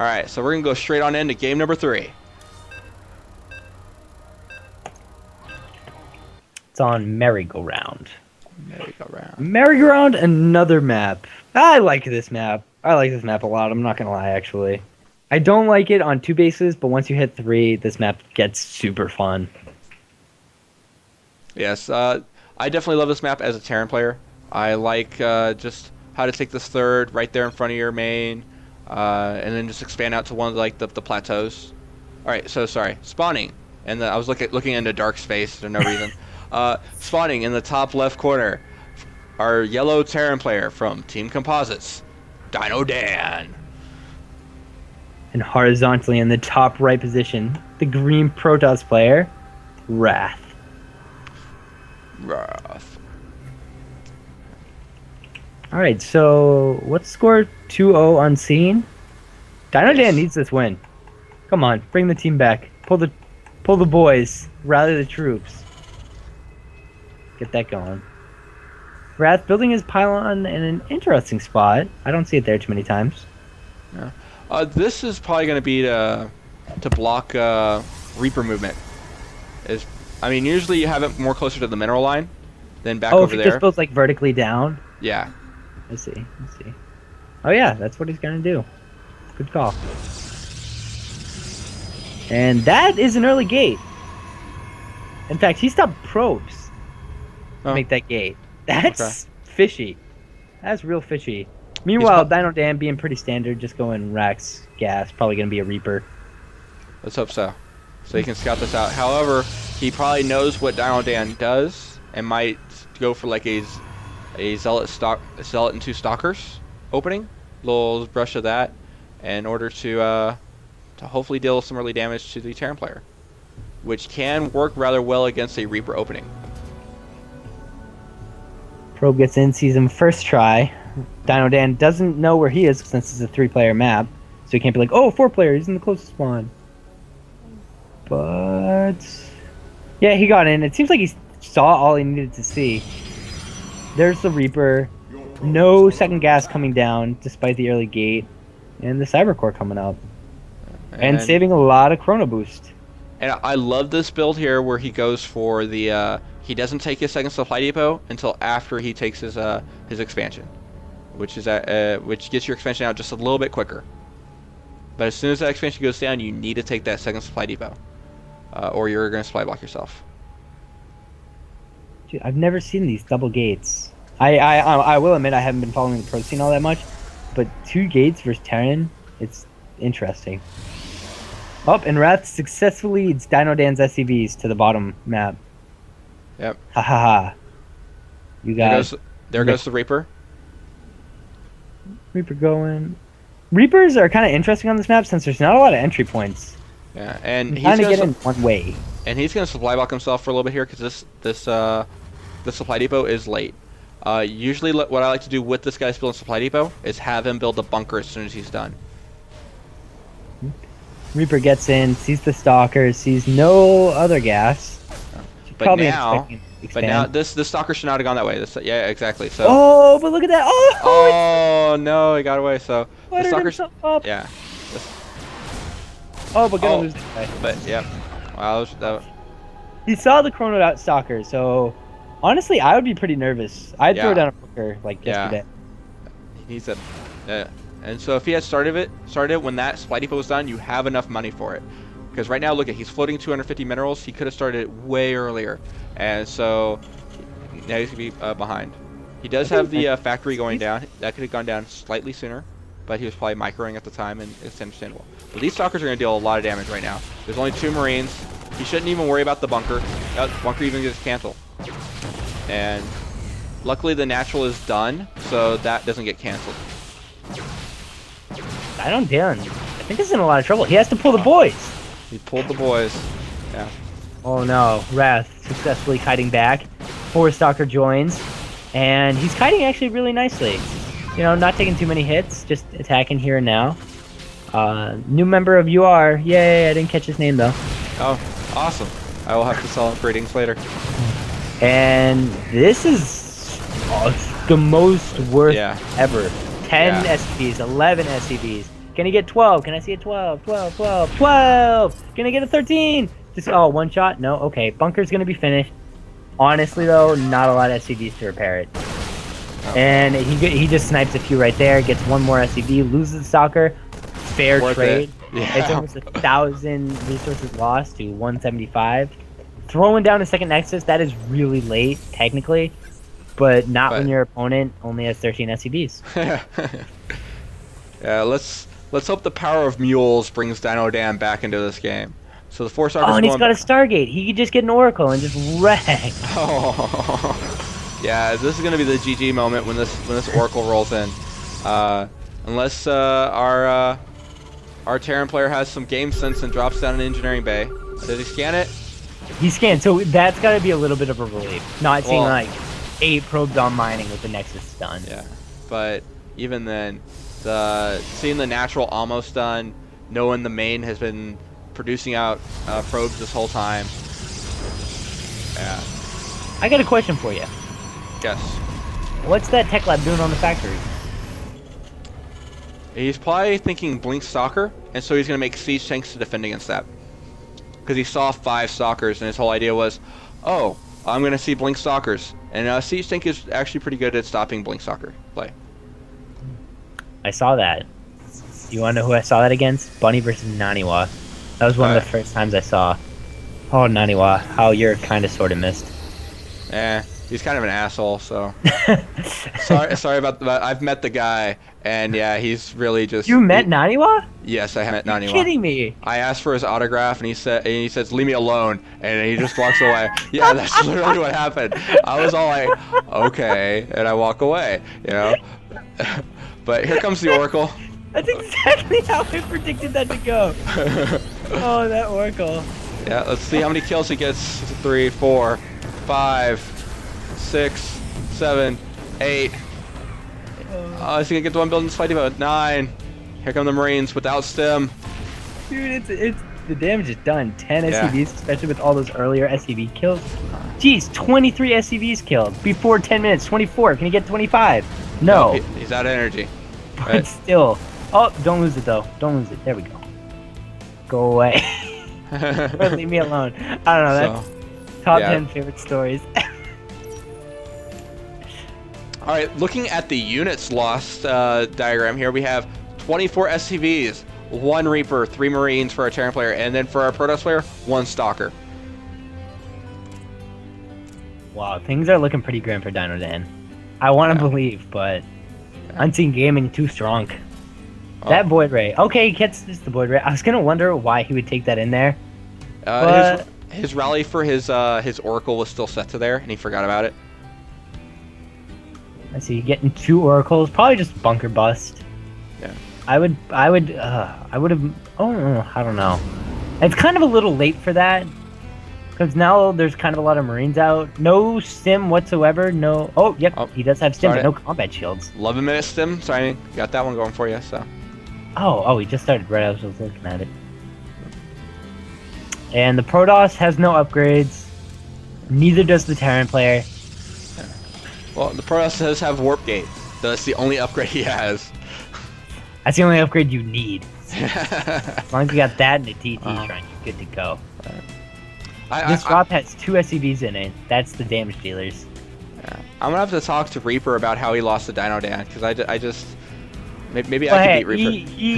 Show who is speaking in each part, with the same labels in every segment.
Speaker 1: Alright, so we're going to go straight on into game number 3.
Speaker 2: It's on merry-go-round.
Speaker 1: Merry-go-round.
Speaker 2: Merry-go-round, another map. I like this map. I like this map a lot. I'm not gonna lie, actually. I don't like it on 2 bases, but once you hit 3, this map gets super fun.
Speaker 1: Yes, I definitely love this map as a Terran player. I like just how to take this third right there in front of your main, and then just expand out to one of the plateaus. All right, so sorry, spawning, and I was looking into dark space for no reason. Spawning in the top left corner, our yellow Terran player from Team Composites, DinoDan.
Speaker 2: And horizontally in the top right position, the green Protoss player, Rath.
Speaker 1: Rath.
Speaker 2: Alright, so what's score 2-0 unseen? DinoDan needs this win. Come on, bring the team back. Pull the boys. Rally the troops. Get that going. Rath building his pylon in an interesting spot. I don't see it there too many times.
Speaker 1: Yeah. This is probably going to be to block Reaper movement. I mean, usually you have it more closer to the mineral line than back over
Speaker 2: if
Speaker 1: there.
Speaker 2: He just builds like vertically down.
Speaker 1: Yeah.
Speaker 2: I see. Oh yeah, that's what he's gonna do. Good call. And that is an early gate. In fact, he stopped probes to make that gate. That's fishy. That's real fishy. Meanwhile, DinoDan being pretty standard, just going Rax, gas, probably gonna be a Reaper.
Speaker 1: Let's hope so. So he can scout this out. However, he probably knows what DinoDan does and might go for like a zealot and 2 stalkers opening. Little brush of that in order to hopefully deal some early damage to the Terran player, which can work rather well against a Reaper opening.
Speaker 2: Probe gets in, sees him first try. DinoDan doesn't know where he is since it's a 3-player map, so he can't be like, oh, 4-player, he's in the closest spawn. But yeah, he got in. It seems like he saw all he needed to see. There's the Reaper. No second gas coming down despite the early gate. And the Cybercore coming up. And saving a lot of Chrono Boost.
Speaker 1: And I love this build here where he goes for the... he doesn't take his second supply depot until after he takes his expansion. Which gets your expansion out just a little bit quicker. But as soon as that expansion goes down, you need to take that second supply depot. Or you're going to supply block yourself.
Speaker 2: Dude, I've never seen these double gates. I will admit I haven't been following the pro scene all that much, but 2 gates versus Terran, it's interesting. And Rath successfully leads DinoDan's SCVs to the bottom map.
Speaker 1: Yep.
Speaker 2: Ha ha ha. You got.
Speaker 1: There goes the Reaper.
Speaker 2: Reaper going. Reapers are kind of interesting on this map since there's not a lot of entry points.
Speaker 1: Yeah, and he's
Speaker 2: trying to get in one way.
Speaker 1: And he's going to supply block himself for a little bit here because this supply depot is late. Usually what I like to do with this guy's building supply depot is have him build a bunker as soon as he's done.
Speaker 2: Reaper gets in, sees the stalker, sees no other gas.
Speaker 1: But now this stalker should not have gone that way. Yeah, exactly. So.
Speaker 2: Oh, but look at that!
Speaker 1: Oh no, he got away. So the stalker. Yeah.
Speaker 2: Oh, but gonna lose this guy.
Speaker 1: But yeah. Wow.
Speaker 2: He saw the chronoed out stalker, so honestly, I would be pretty nervous. I'd throw down a bunker like yesterday.
Speaker 1: He said, and so if he had started it when that supply depot was done, you have enough money for it. Because right now, look at he's floating 250 minerals. He could have started it way earlier, and so now he's gonna be behind. He does have the factory going down. That could have gone down slightly sooner, but he was probably microing at the time, and it's understandable. But these stalkers are gonna deal a lot of damage right now. There's only 2 Marines. He shouldn't even worry about the bunker. The bunker even gets canceled. And luckily the natural is done, so that doesn't get canceled.
Speaker 2: DinoDan, I think he's in a lot of trouble. He has to pull the boys.
Speaker 1: He pulled the boys. Yeah.
Speaker 2: Oh no, Rath successfully kiting back. 4-stalker joins, and he's kiting actually really nicely. You know, not taking too many hits, just attacking here and now. New member of UR. Yay, I didn't catch his name though.
Speaker 1: Oh, awesome. I will have to sell him ratings later.
Speaker 2: And this is the most worth ever. 10 SCVs, 11 SCVs. Can he get 12? Can I see a 12? 12, 12, 12! Can I get a 13? Just, oh, one shot? No? Okay, bunker's gonna be finished. Honestly, though, not a lot of SCVs to repair it. And he just snipes a few right there, gets one more SCV, loses the stalker. Fair trade.
Speaker 1: Yeah.
Speaker 2: It's almost 1,000 resources lost to 175. Throwing down a second Nexus, that is really late, technically. But not when your opponent only has 13 SCVs.
Speaker 1: Yeah, let's hope the power of mules brings DinoDan back into this game. So the 4 stalkers.
Speaker 2: Oh, and he's got a Stargate. He could just get an Oracle and just wreck.
Speaker 1: Oh, yeah. This is gonna be the GG moment when this Oracle rolls in, unless our Terran player has some game sense and drops down an engineering bay. Did he scan it?
Speaker 2: He scanned, so that's got to be a little bit of a relief. Not seeing like 8 probes on mining with the Nexus done.
Speaker 1: Yeah, but even then, seeing the natural almost done, knowing the main has been producing out probes this whole time. Yeah.
Speaker 2: I got a question for you.
Speaker 1: Yes.
Speaker 2: What's that tech lab doing on the factory?
Speaker 1: He's probably thinking Blink Stalker, and so he's going to make siege tanks to defend against that. Because he saw 5 stalkers, and his whole idea was, oh, I'm going to see Blink Stalkers. And siege tank is actually pretty good at stopping Blink Stalker play.
Speaker 2: I saw that. You want to know who I saw that against? Bunny versus Naniwa. That was one of the first times I saw. Oh, Naniwa, how you're kind of sort of missed.
Speaker 1: He's kind of an asshole, so. sorry about that. I've met the guy, and yeah, he's really just.
Speaker 2: You met Naniwa?
Speaker 1: Yes, I met Naniwa.
Speaker 2: You're kidding me.
Speaker 1: I asked for his autograph, and he says, "Leave me alone," and he just walks away. Yeah, that's literally what happened. I was all like, "Okay," and I walk away, you know. But here comes the Oracle.
Speaker 2: That's exactly how I predicted that to go. Oh, that Oracle.
Speaker 1: Yeah, let's see how many kills he gets. 3, 4, 5. 6, 7, 8. Oh, is he gonna get the one building fighting about 9? Here come the Marines without stem.
Speaker 2: Dude, it's the damage is done. 10 SCVs, especially with all those earlier SCV kills. Jeez, 23 SCVs killed before 10 minutes. 24. Can he get 25? No.
Speaker 1: He's out of energy.
Speaker 2: But still. Oh, don't lose it though. Don't lose it. There we go. Go away. Or leave me alone. I don't know. That's top 10 favorite stories.
Speaker 1: All right, looking at the units lost diagram here, we have 24 SCVs, 1 Reaper, 3 Marines for our Terran player, and then for our Protoss player, 1 Stalker.
Speaker 2: Wow, things are looking pretty grim for DinoDan. I want to believe, but Unseen Gaming too strong. That Void Ray. Okay, he gets just the Void Ray. I was gonna wonder why he would take that in there.
Speaker 1: His rally for his Oracle was still set to there, and he forgot about it.
Speaker 2: I see, getting 2 Oracles, probably just bunker bust.
Speaker 1: Yeah.
Speaker 2: I would have. Oh, I don't know. It's kind of a little late for that, because now there's kind of a lot of Marines out. No stim whatsoever. No. Oh, yep. Oh, he does have stim, but no combat shields.
Speaker 1: 11-minute stim. Sorry, got that one going for you. So.
Speaker 2: Oh, he just started right as I was looking at it. And the Protoss has no upgrades. Neither does the Terran player.
Speaker 1: Well, the Protoss does have Warp Gate. That's the only upgrade he has.
Speaker 2: That's the only upgrade you need. As long as you got that and the TT shrine, you're good to go. This Rath has 2 SCVs in it. That's the damage dealers.
Speaker 1: Yeah. I'm gonna have to talk to Reaper about how he lost to DinoDan, because I just maybe I can beat Reaper.
Speaker 2: He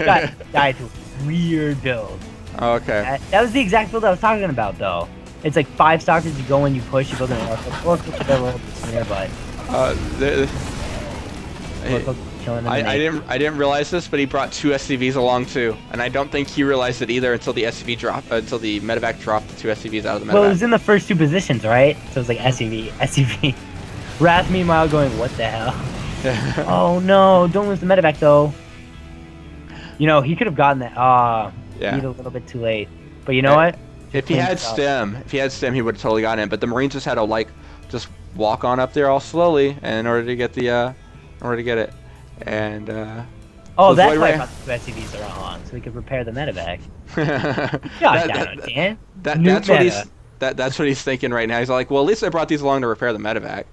Speaker 2: got died to a weird build.
Speaker 1: Oh, okay.
Speaker 2: That was the exact build I was talking about, though. It's like 5 stalkers, you go in, you push, you build an Oracle to go a little bit sooner, but...
Speaker 1: I didn't realize this, but he brought 2 SCVs along too, and I don't think he realized it either until the SCV dropped, until the medevac dropped the 2 SCVs out of the medevac.
Speaker 2: Well, it was in the first 2 positions, right? So it was like SCV. Rath, meanwhile, going, what the hell? Oh no, don't lose the medevac though. You know, he could have gotten that. He's a little bit too late. But you know what?
Speaker 1: If he had stem, he would have totally gotten it. But the Marines just had to just walk on up there all slowly, in order to get it. And
Speaker 2: so that's why I thought the 2 SCVs are on, so we could repair the medevac.
Speaker 1: That's what he's thinking right now. He's like, well, at least I brought these along to repair the medevac.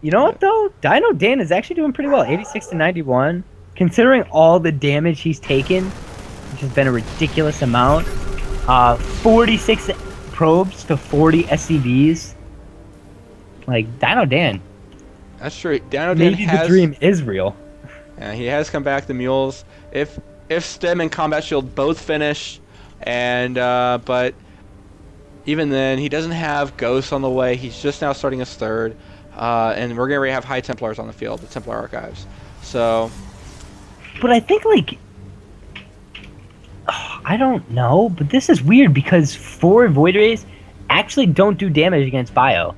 Speaker 2: You know what though? DinoDan is actually doing pretty well. 86 to 91. considering all the damage he's taken, which has been a ridiculous amount, 46 probes to 40 SCVs. Like, DinoDan.
Speaker 1: That's true. DinoDan
Speaker 2: Maybe
Speaker 1: has...
Speaker 2: the dream is real.
Speaker 1: Yeah, he has come back. The mules. If Stem and Combat Shield both finish, and but even then, he doesn't have Ghosts on the way. He's just now starting his third, and we're gonna have High Templars on the field, the Templar Archives. So,
Speaker 2: but I think like, I don't know, but this is weird because 4 Void Rays actually don't do damage against Bio.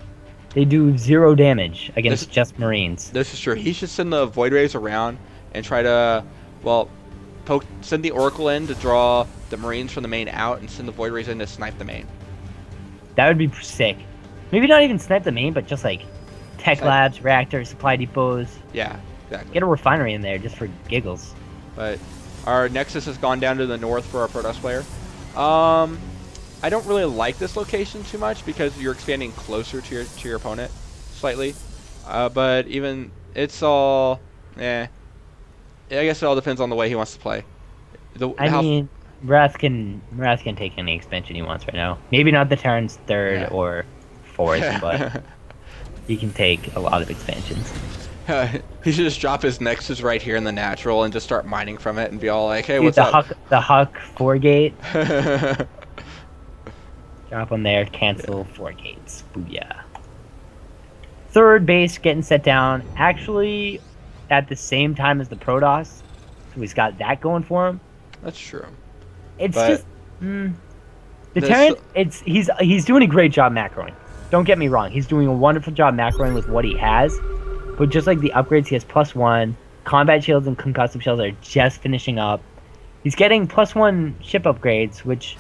Speaker 2: They do 0 damage against just Marines.
Speaker 1: This is true. He should send the Void Rays around and try to, well, send the Oracle in to draw the Marines from the main out and send the Void Rays in to snipe the main.
Speaker 2: That would be sick. Maybe not even snipe the main, but just like tech labs, reactors, supply depots.
Speaker 1: Yeah, exactly.
Speaker 2: Get a refinery in there just for giggles.
Speaker 1: But our Nexus has gone down to the north for our Protoss player. I don't really like this location too much because you're expanding closer to your opponent slightly. But even it's all, I guess it all depends on the way he wants to play.
Speaker 2: I mean, Rath can take any expansion he wants right now. Maybe not the Terran's 3rd or 4th, but he can take a lot of expansions.
Speaker 1: He should just drop his Nexus right here in the natural and just start mining from it and be all like, hey,
Speaker 2: dude,
Speaker 1: what's up?
Speaker 2: The Huck 4 gate. Drop them there, cancel 4 gates. Booyah. 3rd base getting set down, actually at the same time as the Protoss. So he's got that going for him.
Speaker 1: That's true.
Speaker 2: It's just the Terran. He's doing a great job macroing. Don't get me wrong. He's doing a wonderful job macroing with what he has. But just like the upgrades, he has +1. Combat shields and concussive shells are just finishing up. He's getting +1 ship upgrades, which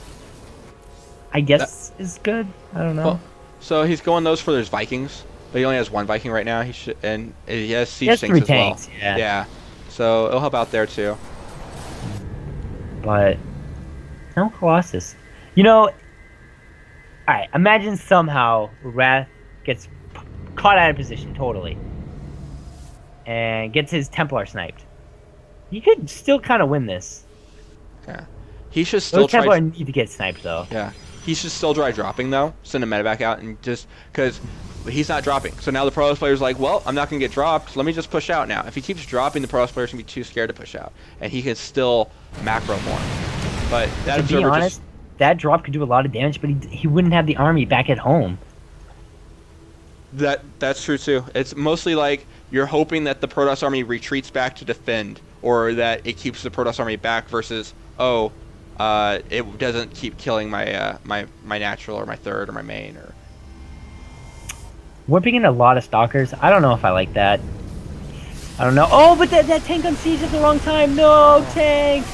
Speaker 2: I guess is good. I don't know.
Speaker 1: Well, so he's going those for his Vikings, but he only has 1 Viking right now. He has siege tanks as
Speaker 2: tanks,
Speaker 1: well. Yeah. So it'll help out there too.
Speaker 2: But no Colossus. You know, alright, imagine somehow Rath gets caught out of position totally. And gets his Templar sniped. He could still kind of win this.
Speaker 1: Yeah. He should still
Speaker 2: Those Templar need to get sniped though.
Speaker 1: Yeah. He should still try dropping though. Send a medevac out and just because he's not dropping. So now the Protoss player's like, well, I'm not gonna get dropped. Let me just push out now. If he keeps dropping, the Protoss player's gonna be too scared to push out, and he can still macro more. But that
Speaker 2: to be honest, that drop could do a lot of damage, but he wouldn't have the army back at home.
Speaker 1: That's true too. It's mostly like you're hoping that the Protoss army retreats back to defend, or that it keeps the Protoss army back versus it doesn't keep killing my my natural or my 3rd or my main or.
Speaker 2: Whipping in a lot of stalkers. I don't know if I like that. I don't know. Oh, but that tank on siege at the wrong time. No tank.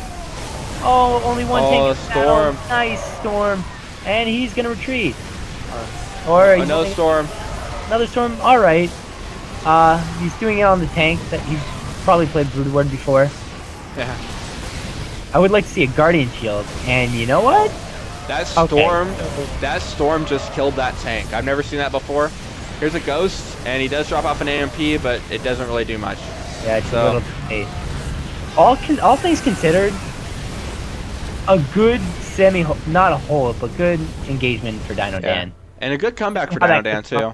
Speaker 2: Oh, only 1 tank.
Speaker 1: Storm.
Speaker 2: Nice Storm, and he's gonna retreat. Or
Speaker 1: another Storm.
Speaker 2: Another Storm. All right. He's doing it on the tank that he's probably played Brood Ward before.
Speaker 1: Yeah.
Speaker 2: I would like to see a Guardian Shield, and you know what?
Speaker 1: That Storm just killed that tank. I've never seen that before. Here's a Ghost, and he does drop off an AMP, but it doesn't really do much.
Speaker 2: Yeah, it's a little late. All things considered, a good not a hold, but good engagement for DinoDan.
Speaker 1: And a good comeback for DinoDan too.